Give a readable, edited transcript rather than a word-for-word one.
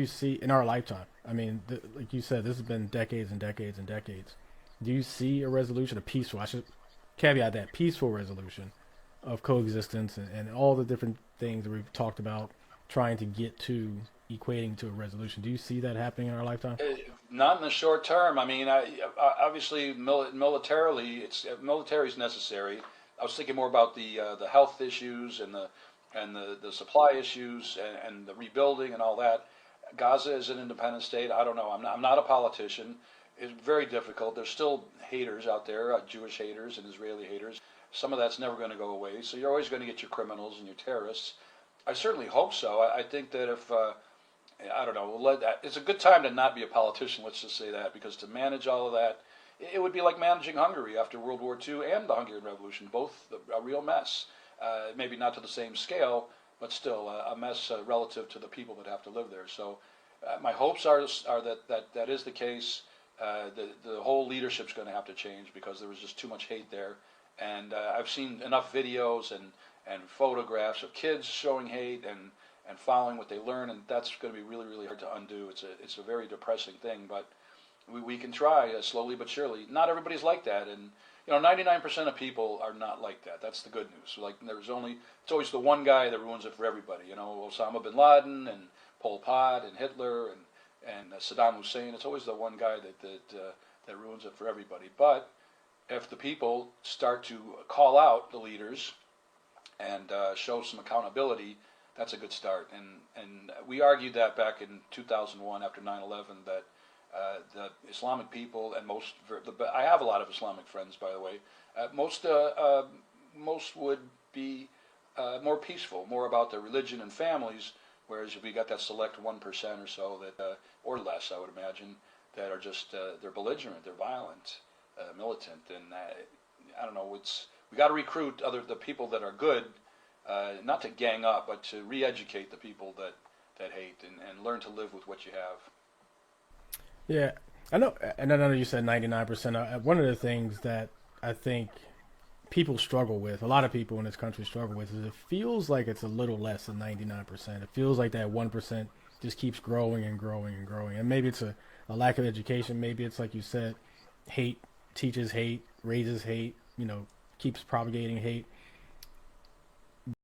you see in our lifetime? I mean, like you said, this has been decades and decades and decades. Do you see a resolution, a peaceful? I should caveat that peaceful resolution of coexistence and all the different things that we've talked about trying to get to equating to a resolution. Do you see that happening in our lifetime? Not in the short term. I mean, obviously, militarily, military is necessary. I was thinking more about the health issues and the supply issues and the rebuilding and all that. Gaza is an independent state. I don't know. I'm not a politician. It's very difficult. There's still haters out there, Jewish haters and Israeli haters. Some of that's never going to go away. So you're always going to get your criminals and your terrorists. I certainly hope so. I think that if I don't know, it's a good time to not be a politician. Let's just say that, because to manage all of that, it would be like managing Hungary after World War II and the Hungarian Revolution, both a real mess. Maybe not to the same scale, but still a mess relative to the people that have to live there. So my hopes are that is the case. The whole leadership's going to have to change because there was just too much hate there. And I've seen enough videos and photographs of kids showing hate and following what they learn, and that's going to be really, really hard to undo. It's a very depressing thing, but we can try slowly but surely. Not everybody's like that, and 99% of people are not like that. That's the good news. Like it's always the one guy that ruins it for everybody. Osama bin Laden and Pol Pot and Hitler and Saddam Hussein. It's always the one guy that ruins it for everybody. But if the people start to call out the leaders and show some accountability, that's a good start. And we argued that back in 2001 after 9/11 that the Islamic people and I have a lot of Islamic friends, by the way. Most would be more peaceful, more about their religion and families, whereas if we got that select 1% or so that, or less, I would imagine, that are just they're belligerent, they're violent, militant, and I don't know. We got to recruit the people that are good. Not to gang up, but to re-educate the people that hate and learn to live with what you have. Yeah, I know, and I know you said 99%. One of the things that I think people struggle with, a lot of people in this country struggle with, is it feels like it's a little less than 99%. It feels like that 1% just keeps growing and growing and growing. And maybe it's a lack of education. Maybe it's like you said, hate teaches hate, raises hate, keeps propagating hate.